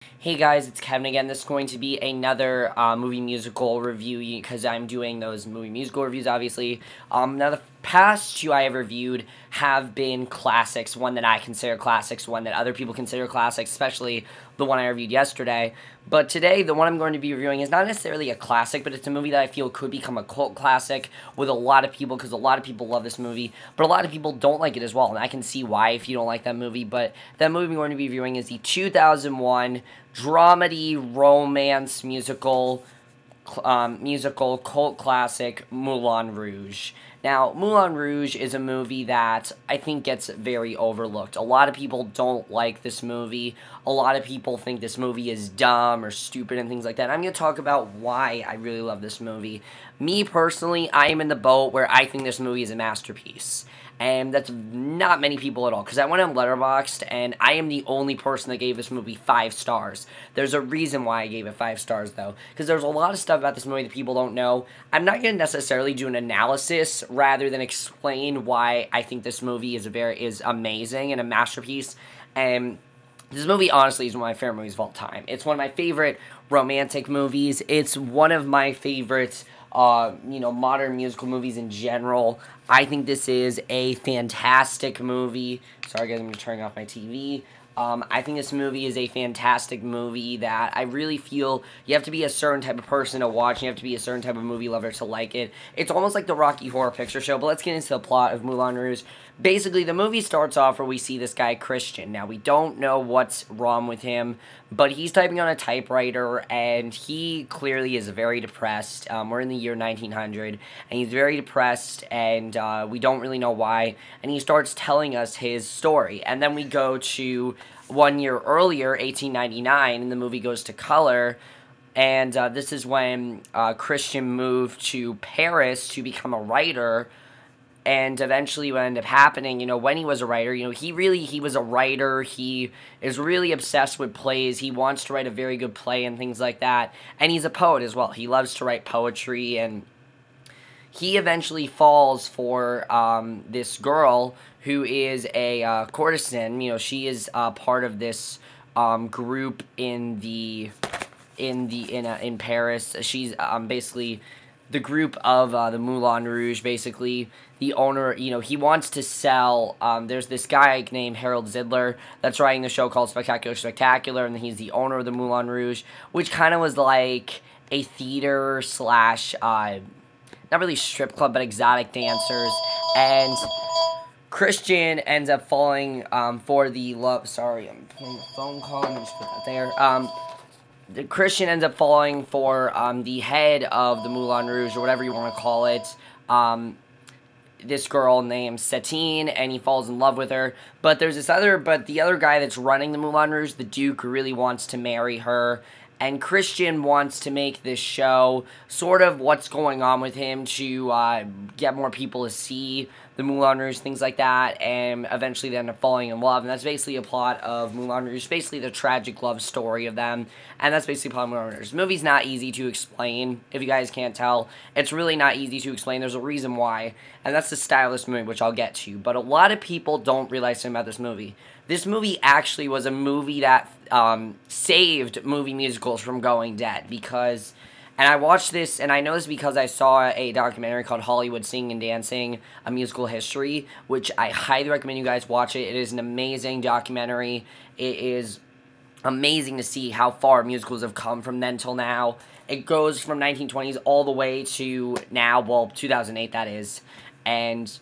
Hey guys, it's Kevin again. This is going to be another movie musical review because I'm doing those movie musical reviews, obviously. Now, the past two I have reviewed have been classics, one that I consider classics, one that other people consider classics, especially the one I reviewed yesterday. But today, the one I'm going to be reviewing is not necessarily a classic, but it's a movie that I feel could become a cult classic with a lot of people because a lot of people love this movie, but a lot of people don't like it as well, and I can see why if you don't like that movie. But that movie I'm going to be reviewing is the 2001 dramedy romance musical cult classic Moulin Rouge. Now, Moulin Rouge is a movie that I think gets very overlooked. A lot of people don't like this movie. A lot of people think this movie is dumb or stupid and things like that. I'm going to talk about why I really love this movie. Me, personally, I am in the boat where I think this movie is a masterpiece. And that's not many people at all, because I went on Letterboxd, and I am the only person that gave this movie 5 stars. There's a reason why I gave it 5 stars, though, because there's a lot of stuff about this movie that people don't know. I'm not going to necessarily do an analysis, rather than explain why I think this movie is amazing and a masterpiece. And this movie, honestly, is one of my favorite movies of all time. It's one of my favorite romantic movies. It's one of my favorite modern musical movies in general. I think this is a fantastic movie. Sorry guys, I'm turning off my TV. I think this movie is a fantastic movie that I really feel you have to be a certain type of person to watch. You have to be a certain type of movie lover to like it. It's almost like the Rocky Horror Picture Show, but let's get into the plot of Moulin Rouge. Basically, the movie starts off where we see this guy, Christian. Now, we don't know what's wrong with him, but he's typing on a typewriter, and he clearly is very depressed. We're in the year 1900, and he's very depressed, and we don't really know why, and he starts telling us his story. And then we go to 1 year earlier, 1899, and the movie goes to color, and this is when Christian moved to Paris to become a writer. And eventually what ended up happening, when he was a writer, he was a writer. He is really obsessed with plays. He wants to write a very good play and things like that. And he's a poet as well. He loves to write poetry. And he eventually falls for this girl who is a courtesan. She is part of this group in Paris. She's basically the group of the Moulin Rouge. Basically, the owner, he wants to sell, there's this guy named Harold Zidler that's writing the show called Spectacular, and he's the owner of the Moulin Rouge, which kind of was like a theater slash, not really strip club, but exotic dancers. And Christian ends up falling for the love, sorry, I'm putting a phone call, let me just put that there. The Christian ends up falling for the head of the Moulin Rouge, or whatever you want to call it, this girl named Satine, and he falls in love with her. But the other guy that's running the Moulin Rouge, the Duke, really wants to marry her. And Christian wants to make this show sort of what's going on with him to get more people to see the Moulin Rouge, things like that, and eventually they end up falling in love. And that's basically a plot of Moulin Rouge, basically the tragic love story of them. And that's basically a plot of Moulin Rouge. This movie's not easy to explain, if you guys can't tell. It's really not easy to explain. There's a reason why, and that's the style of this movie, which I'll get to. But a lot of people don't realize something about this movie. This movie actually was a movie that saved movie musicals from going dead, because, and I watched this, and I know this because I saw a documentary called Hollywood Singing and Dancing, A Musical History, which I highly recommend you guys watch it. It is an amazing documentary. It is amazing to see how far musicals have come from then till now. It goes from 1920s all the way to now, well, 2008 that is, and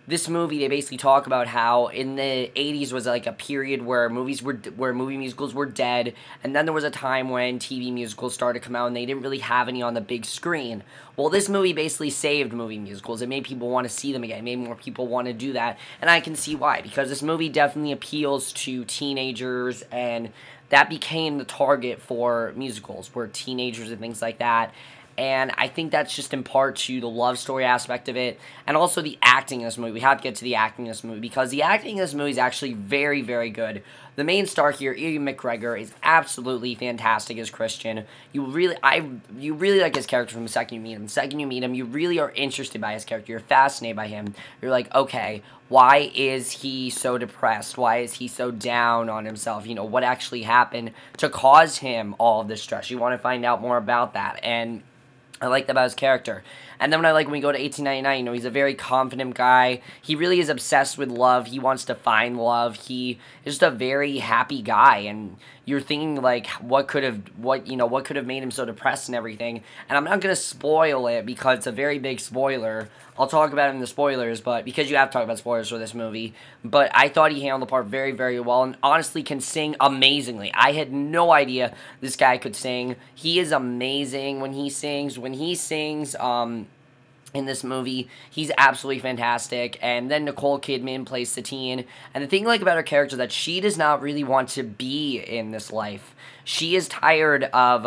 this movie, they basically talk about how in the 80s was like a period where movie musicals were dead, and then there was a time when TV musicals started to come out and they didn't really have any on the big screen. Well, this movie basically saved movie musicals. It made people want to see them again. It made more people want to do that, and I can see why, because this movie definitely appeals to teenagers, and that became the target for musicals, were teenagers and things like that. And I think that's just in part to the love story aspect of it, and also the acting in this movie. We have to get to the acting in this movie, because the acting in this movie is actually very, very good. The main star here, Ian McGregor, is absolutely fantastic as Christian. You really like his character from the second you meet him. The second you meet him, you really are interested by his character. You're fascinated by him. You're like, okay, why is he so depressed? Why is he so down on himself? You know, what actually happened to cause him all of this stress? You want to find out more about that, and I like that about his character. And then when we go to 1899, you know, he's a very confident guy. He really is obsessed with love. He wants to find love. He is just a very happy guy. And you're thinking, like, what could have made him so depressed and everything. And I'm not going to spoil it because it's a very big spoiler. I'll talk about it in the spoilers, but because you have to talk about spoilers for this movie. But I thought he handled the part very, very well and honestly can sing amazingly. I had no idea this guy could sing. He is amazing when he sings. When he sings, in this movie, he's absolutely fantastic. And then Nicole Kidman plays Satine. And the thing I like about her character is that she does not really want to be in this life. She is tired of,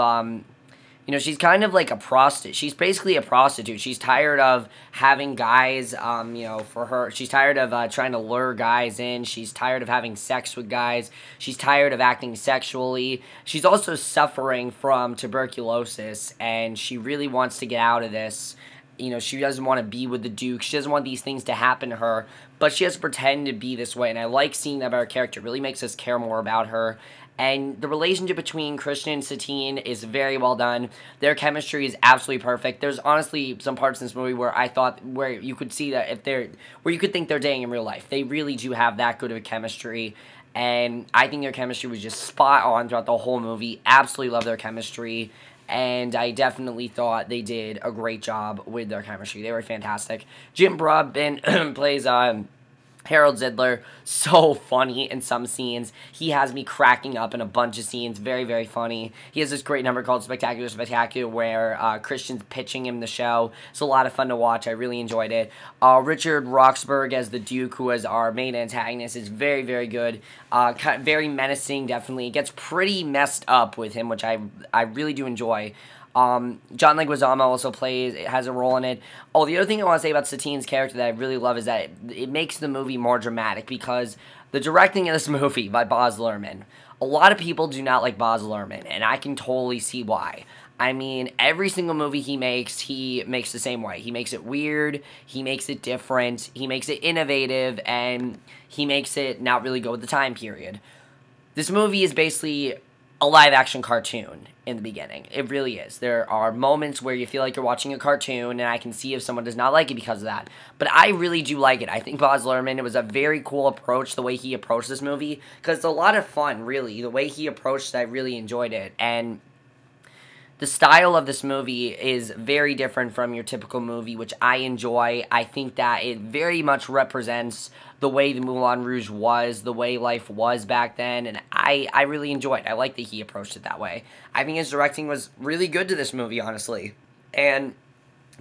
you know, she's kind of like a prostitute. She's basically a prostitute. She's tired of having guys, you know, for her. She's tired of trying to lure guys in. She's tired of having sex with guys. She's tired of acting sexually. She's also suffering from tuberculosis, and she really wants to get out of this. You know, she doesn't want to be with the Duke. She doesn't want these things to happen to her, but she has to pretend to be this way, and I like seeing that about her character. It really makes us care more about her. And the relationship between Christian and Satine is very well done. Their chemistry is absolutely perfect. There's honestly some parts in this movie where you could see that where you could think they're dating in real life. They really do have that good of a chemistry. And I think their chemistry was just spot on throughout the whole movie. Absolutely love their chemistry. And I definitely thought they did a great job with their chemistry. They were fantastic. Jim Broadbent plays Harold Zidler. So funny in some scenes. He has me cracking up in a bunch of scenes. Very, very funny. He has this great number called Spectacular Spectacular where Christian's pitching him the show. It's a lot of fun to watch. I really enjoyed it. Richard Roxburgh as the Duke, who is our main antagonist, is very, very good. Very menacing, definitely. It gets pretty messed up with him, which I really do enjoy. John Leguizamo also has a role in it. Oh, the other thing I want to say about Satine's character that I really love is that it makes the movie more dramatic, because the directing of this movie by Baz Luhrmann, a lot of people do not like Baz Luhrmann, and I can totally see why. I mean, every single movie he makes the same way. He makes it weird, he makes it different, he makes it innovative, and he makes it not really go with the time period. This movie is basically a live-action cartoon in the beginning. It really is. There are moments where you feel like you're watching a cartoon, and I can see if someone does not like it because of that. But I really do like it. I think Baz Luhrmann, it was a very cool approach, the way he approached this movie, because it's a lot of fun, really. The way he approached it, I really enjoyed it. And the style of this movie is very different from your typical movie, which I enjoy. I think that it very much represents the way the Moulin Rouge was, the way life was back then, and I really enjoyed it. I like that he approached it that way. I think his directing was really good to this movie, honestly. And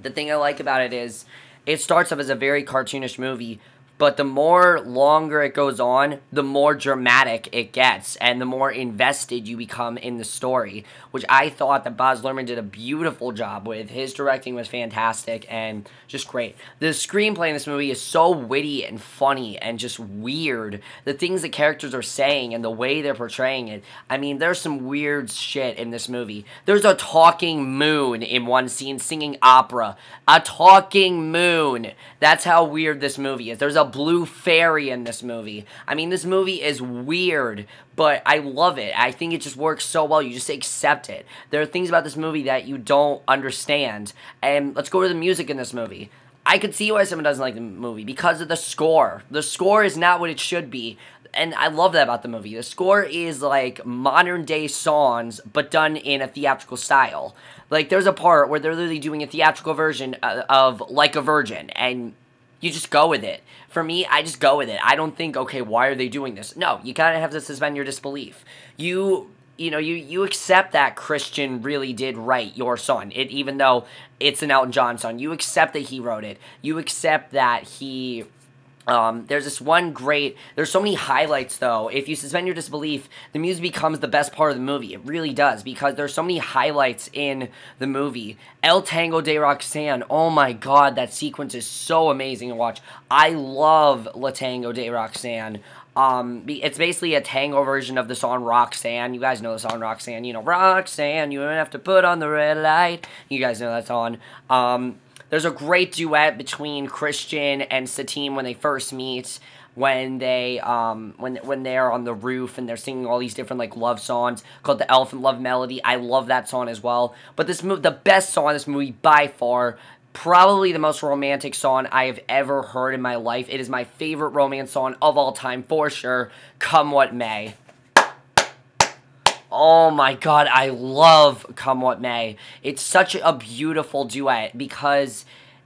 the thing I like about it is, it starts off as a very cartoonish movie, but the more longer it goes on, the more dramatic it gets, and the more invested you become in the story, which I thought that Baz Luhrmann did a beautiful job with. His directing was fantastic and just great. The screenplay in this movie is so witty and funny and just weird. The things the characters are saying and the way they're portraying it. I mean, there's some weird shit in this movie. There's a talking moon in one scene singing opera. A talking moon. That's how weird this movie is. There's a blue fairy in this movie. I mean, this movie is weird, but I love it. I think it just works so well. You just accept it. There are things about this movie that you don't understand. And let's go to the music in this movie. I could see why someone doesn't like the movie because of the score. The score is not what it should be. And I love that about the movie. The score is like modern day songs, but done in a theatrical style. Like, there's a part where they're literally doing a theatrical version of Like a Virgin, and you just go with it. For me, I just go with it. I don't think, okay, why are they doing this? No, you kind of have to suspend your disbelief. You accept that Christian really did write your song, even though it's an Elton John song. You accept that he wrote it. You accept that he... there's so many highlights, though. If you suspend your disbelief, the music becomes the best part of the movie. It really does, because there's so many highlights in the movie. El Tango De Roxanne, oh my god, that sequence is so amazing to watch. I love La Tango De Roxanne. It's basically a tango version of the song Roxanne. You guys know the song Roxanne. You know, Roxanne, you don't have to put on the red light. You guys know that song. There's a great duet between Christian and Satine when they first meet. When they when they're on the roof and they're singing all these different like love songs called the Elephant Love Melody. I love that song as well. But the best song in this movie by far, probably the most romantic song I have ever heard in my life. It is my favorite romance song of all time for sure. Come What May. Oh my god, I love Come What May. It's such a beautiful duet because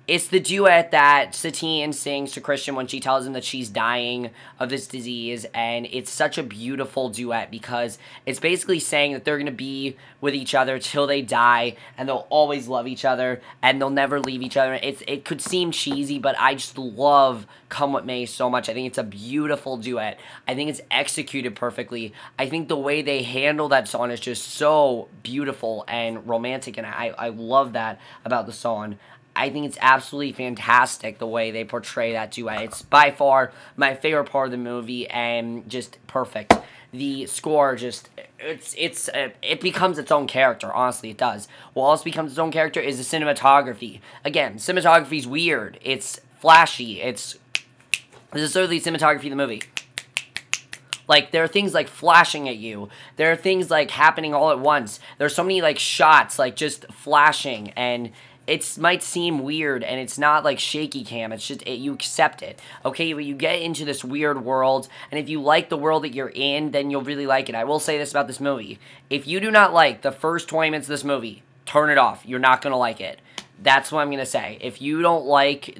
it's the duet that Satine sings to Christian when she tells him that she's dying of this disease, and it's such a beautiful duet because it's basically saying that they're going to be with each other till they die, and they'll always love each other, and they'll never leave each other. It could seem cheesy, but I just love Come What May so much. I think it's a beautiful duet. I think it's executed perfectly. I think the way they handle that song is just so beautiful and romantic, and I love that about the song. I think it's absolutely fantastic the way they portray that duet. It's by far my favorite part of the movie and just perfect. The score just, it becomes its own character, honestly it does. What else becomes its own character is the cinematography. Again, cinematography is weird, it's flashy, this is certainly cinematography of the movie. Like, there are things, like, flashing at you. There are things, like, happening all at once. There's so many, like, shots, like, just flashing, and it might seem weird, and it's not like shaky cam. It's just, you accept it. Okay, but you get into this weird world, and if you like the world that you're in, then you'll really like it. I will say this about this movie. If you do not like the first 20 minutes of this movie, turn it off. You're not going to like it. That's what I'm going to say. If you don't like,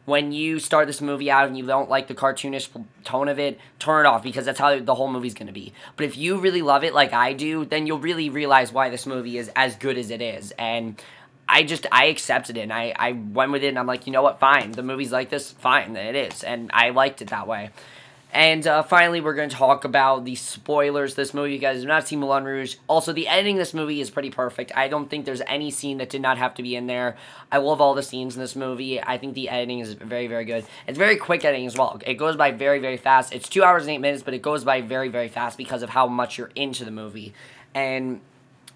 when you start this movie out and you don't like the cartoonish tone of it, turn it off, because that's how the whole movie's going to be. But if you really love it like I do, then you'll really realize why this movie is as good as it is. And I accepted it, and I went with it, and I'm like, you know what, fine. The movie's like this, fine, it is. And I liked it that way. And finally, we're going to talk about the spoilers of this movie. You guys have not seen Moulin Rouge. Also, the editing of this movie is pretty perfect. I don't think there's any scene that did not have to be in there. I love all the scenes in this movie. I think the editing is very, very good. It's very quick editing as well. It goes by very, very fast. It's 2 hours and 8 minutes, but it goes by very, very fast because of how much you're into the movie. And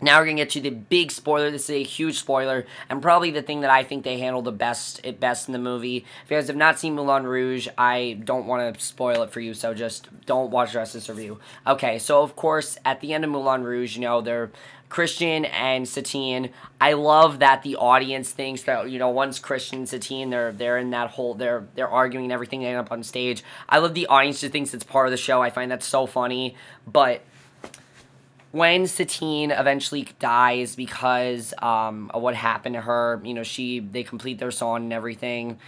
now we're going to get to the big spoiler. This is a huge spoiler, and probably the thing that I think they handled the best in the movie. If you guys have not seen Moulin Rouge, I don't want to spoil it for you, so just don't watch the rest of this review. Okay, so of course, at the end of Moulin Rouge, you know, they're Christian and Satine. I love that the audience thinks that, you know, once Christian and Satine, they're in that whole, they're arguing and everything, they end up on stage. I love the audience just thinks it's part of the show. I find that so funny, but when Satine eventually dies because of what happened to her, you know, they complete their song and everything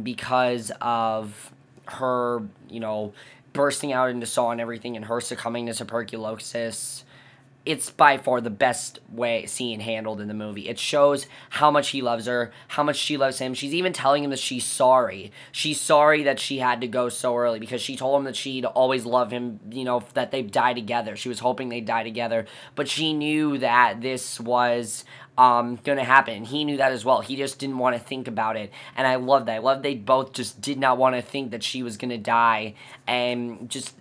because of her, you know, bursting out into song and everything and her succumbing to tuberculosis. It's by far the best scene handled in the movie. It shows how much he loves her, how much she loves him. She's even telling him that she's sorry. She's sorry that she had to go so early because she told him that she'd always love him, you know, that they'd die together. She was hoping they'd die together, but she knew that this was going to happen. He knew that as well. He just didn't want to think about it, and I love that. I love they both just did not want to think that she was going to die, and just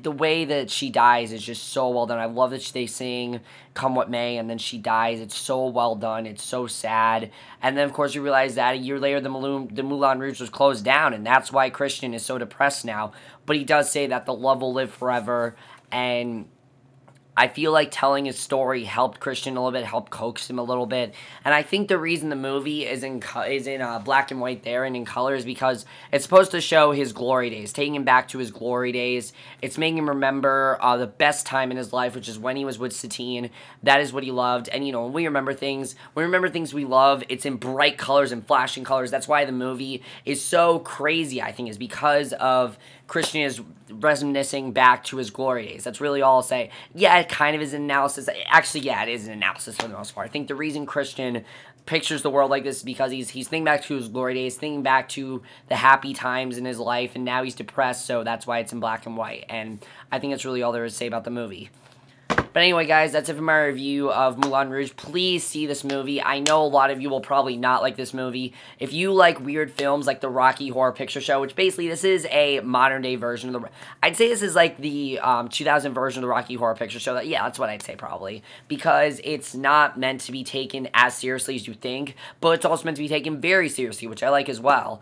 the way that she dies is just so well done. I love that they sing Come What May, and then she dies. It's so well done. It's so sad. And then, of course, you realize that a year later, the Moulin Rouge was closed down, and that's why Christian is so depressed now. But he does say that the love will live forever, and I feel like telling his story helped Christian a little bit, helped coax him a little bit. And I think the reason the movie is in black and white there and in color is because it's supposed to show his glory days, taking him back to his glory days. It's making him remember the best time in his life, which is when he was with Satine. That is what he loved. And, you know, when we remember things we love, it's in bright colors and flashing colors. That's why the movie is so crazy, I think, is because of Christian is reminiscing back to his glory days. That's really all I'll say. Yeah, it kind of is an analysis. Actually, yeah, it is an analysis for the most part. I think the reason Christian pictures the world like this is because he's thinking back to his glory days, thinking back to the happy times in his life, and now he's depressed, so that's why it's in black and white. And I think that's really all there is to say about the movie. But anyway, guys, that's it for my review of Moulin Rouge. Please see this movie. I know a lot of you will probably not like this movie. If you like weird films like the Rocky Horror Picture Show, which basically this is a modern-day version of the... I'd say this is like the 2000 version of the Rocky Horror Picture Show. Yeah, that's what I'd say probably. Because it's not meant to be taken as seriously as you think, but it's also meant to be taken very seriously, which I like as well.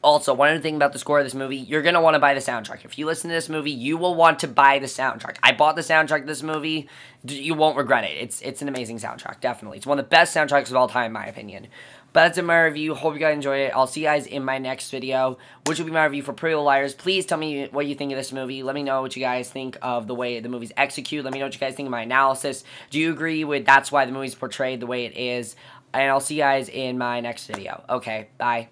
Also, one other thing about the score of this movie, you're going to want to buy the soundtrack. If you listen to this movie, you will want to buy the soundtrack. I bought the soundtrack of this movie. You won't regret it. It's an amazing soundtrack, definitely. It's one of the best soundtracks of all time, in my opinion. But that's it, my review. Hope you guys enjoyed it. I'll see you guys in my next video, which will be my review for Pretty Little Liars. Please tell me what you think of this movie. Let me know what you guys think of the way the movie's executed. Let me know what you guys think of my analysis. Do you agree with that's why the movie's portrayed the way it is? And I'll see you guys in my next video. Okay, bye.